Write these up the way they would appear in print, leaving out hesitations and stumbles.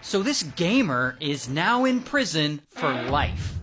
So this gamer is now in prison for life.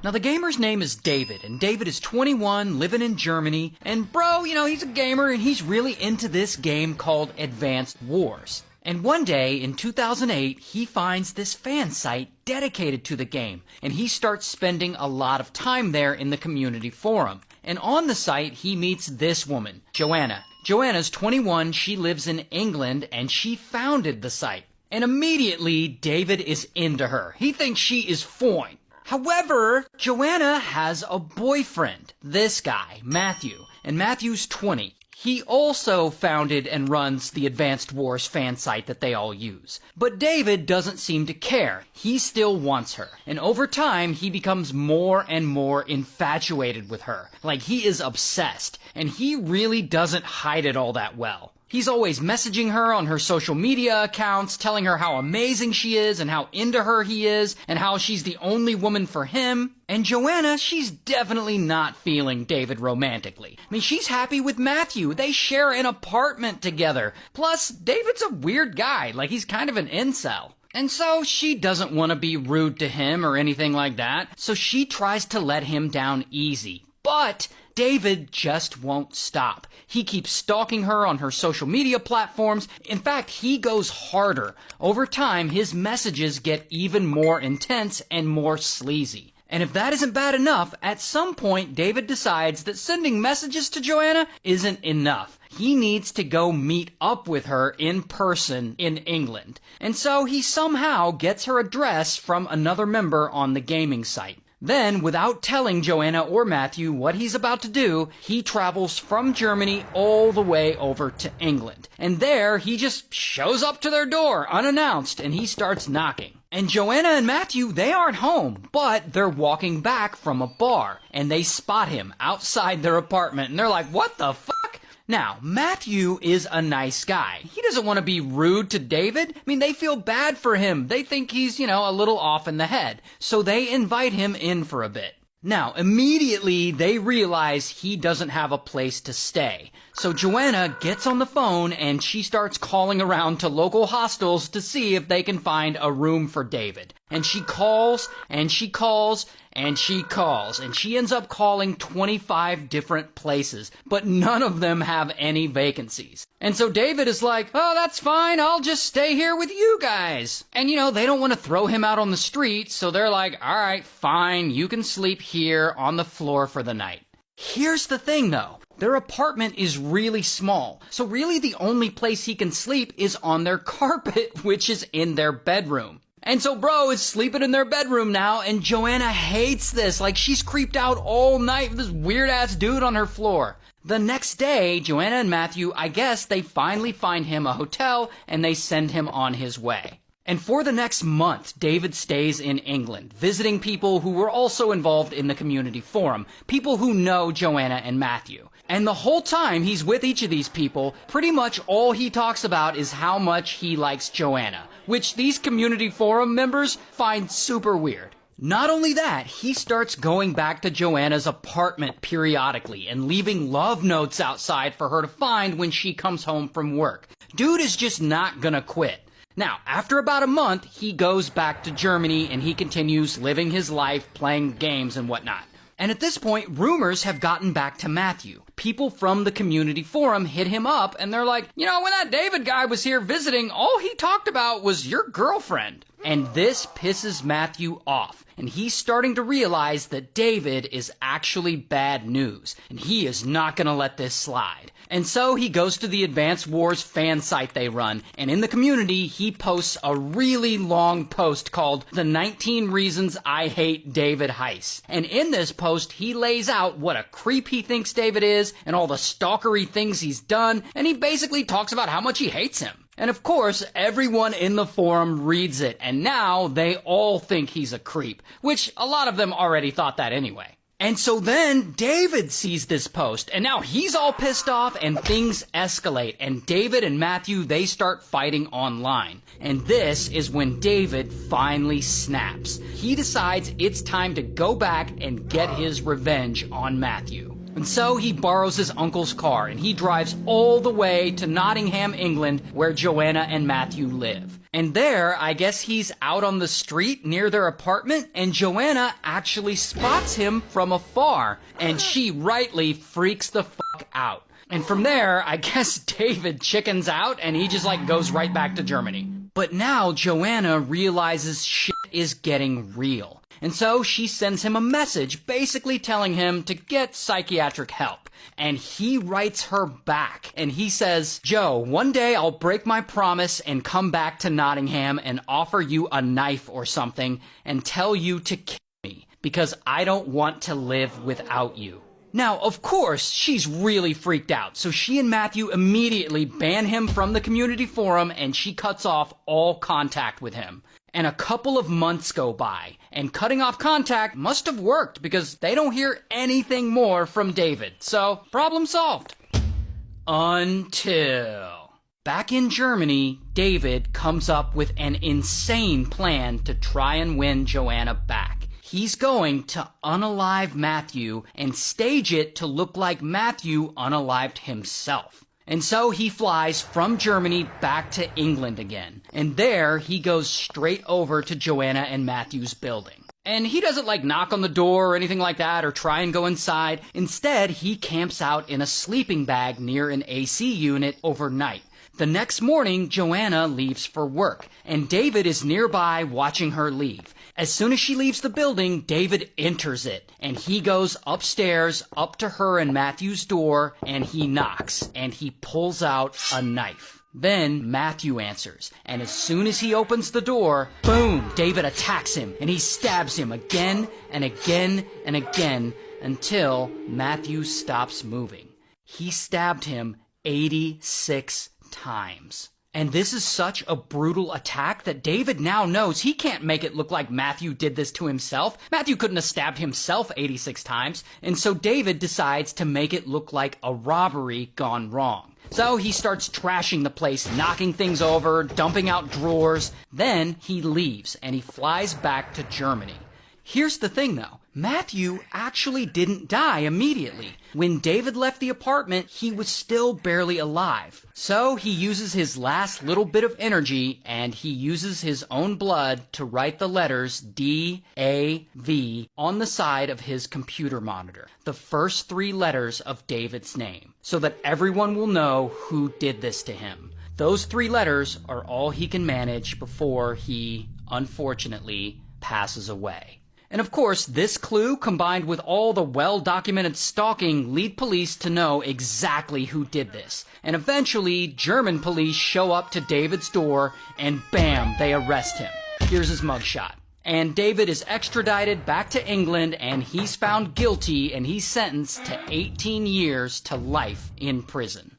Now the gamer's name is David, and David is 21, living in Germany, and bro, he's a gamer and he's really into this game called Advanced Wars. And one day in 2008, he finds this fan site dedicated to the game, and he starts spending a lot of time there in the community forum. And on the site, he meets this woman, Joanna. Joanna's 21, she lives in England, and she founded the site. And immediately, David is into her. He thinks she is fine. However, Joanna has a boyfriend, this guy, Matthew, and Matthew's 20. He also founded and runs the Advanced Wars fan site that they all use. But David doesn't seem to care. He still wants her. And over time, he becomes more and more infatuated with her. Like, he is obsessed. And he really doesn't hide it all that well. He's always messaging her on her social media accounts, telling her how amazing she is and how into her he is and how she's the only woman for him. And Joanna, she's definitely not feeling David romantically. I mean, she's happy with Matthew. They share an apartment together. Plus, David's a weird guy. Like, he's kind of an incel. And so she doesn't want to be rude to him or anything like that. So she tries to let him down easy. But David just won't stop. He keeps stalking her on her social media platforms. In fact, he goes harder. Over time, his messages get even more intense and more sleazy. And if that isn't bad enough, at some point, David decides that sending messages to Joanna isn't enough. He needs to go meet up with her in person in England. And so he somehow gets her address from another member on the gaming site. Then, without telling Joanna or Matthew what he's about to do, he travels from Germany all the way over to England. And there, he just shows up to their door, unannounced, and he starts knocking. And Joanna and Matthew, they aren't home, but they're walking back from a bar, and they spot him outside their apartment, and they're like, what the fuck? Now, Matthew is a nice guy. He doesn't want to be rude to David. I mean, they feel bad for him. They think he's, a little off in the head. So they invite him in for a bit. Now, immediately, they realize he doesn't have a place to stay. So Joanna gets on the phone and she starts calling around to local hostels to see if they can find a room for David. And she calls, and she calls, and she calls, and she ends up calling 25 different places, but none of them have any vacancies. And so David is like, oh, that's fine, I'll just stay here with you guys. And they don't want to throw him out on the street, so they're like, all right, fine, you can sleep here on the floor for the night. Here's the thing, though. Their apartment is really small, so really the only place he can sleep is on their carpet, which is in their bedroom. And so bro is sleeping in their bedroom now, and Joanna hates this. Like, she's creeped out all night with this weird-ass dude on her floor. The next day, Joanna and Matthew, I guess they finally find him a hotel, and they send him on his way. And for the next month, David stays in England, visiting people who were also involved in the community forum, people who know Joanna and Matthew. And the whole time he's with each of these people, pretty much all he talks about is how much he likes Joanna, which these community forum members find super weird. Not only that, he starts going back to Joanna's apartment periodically and leaving love notes outside for her to find when she comes home from work. Dude is just not gonna quit. Now, after about a month, he goes back to Germany and he continues living his life, playing games and whatnot. And at this point, rumors have gotten back to Matthew. People from the community forum hit him up and they're like, when that David guy was here visiting, all he talked about was your girlfriend. And this pisses Matthew off. And he's starting to realize that David is actually bad news. And he is not going to let this slide. And so he goes to the Advanced Wars fan site they run. And in the community, he posts a really long post called The 19 Reasons I Hate David Heiss. And in this post, he lays out what a creep he thinks David is and all the stalkery things he's done. And he basically talks about how much he hates him. And of course, everyone in the forum reads it, and now they all think he's a creep, which a lot of them already thought that anyway. And so then David sees this post, and now he's all pissed off, and things escalate, and David and Matthew, they start fighting online. And this is when David finally snaps. He decides it's time to go back and get his revenge on Matthew. And so he borrows his uncle's car and he drives all the way to Nottingham, England, where Joanna and Matthew live. And there, I guess he's out on the street near their apartment, and Joanna actually spots him from afar, and she rightly freaks the fuck out. And from there, I guess David chickens out, and he just goes right back to Germany. But now Joanna realizes shit is getting real. And so she sends him a message basically telling him to get psychiatric help. And he writes her back, and he says, Joe, one day I'll break my promise and come back to Nottingham and offer you a knife or something and tell you to kill me because I don't want to live without you. Now, of course, she's really freaked out, so she and Matthew immediately ban him from the community forum and she cuts off all contact with him. And a couple of months go by, and cutting off contact must have worked because they don't hear anything more from David. So, problem solved. Until... Back in Germany, David comes up with an insane plan to try and win Joanna back. He's going to unalive Matthew and stage it to look like Matthew unalived himself. And so he flies from Germany back to England again. And there he goes straight over to Joanna and Matthew's building. And he doesn't knock on the door or anything like that or try and go inside. Instead, he camps out in a sleeping bag near an AC unit overnight. The next morning, Joanna leaves for work, and David is nearby watching her leave. As soon as she leaves the building, David enters it, and he goes upstairs up to her and Matthew's door, and he knocks, and he pulls out a knife. Then Matthew answers, and as soon as he opens the door, boom, David attacks him, and he stabs him again and again and again until Matthew stops moving. He stabbed him 86 times. And this is such a brutal attack that David now knows he can't make it look like Matthew did this to himself. Matthew couldn't have stabbed himself 86 times. And so David decides to make it look like a robbery gone wrong. So he starts trashing the place, knocking things over, dumping out drawers. Then he leaves and he flies back to Germany. Here's the thing though. Matthew actually didn't die immediately. When David left the apartment, he was still barely alive. So he uses his last little bit of energy and he uses his own blood to write the letters D-A-V on the side of his computer monitor. The first 3 letters of David's name, so that everyone will know who did this to him. Those 3 letters are all he can manage before he, unfortunately, passes away. And of course, this clue, combined with all the well-documented stalking, lead police to know exactly who did this. And eventually, German police show up to David's door, and bam, they arrest him. Here's his mugshot. And David is extradited back to England, and he's found guilty, and he's sentenced to 18 years to life in prison.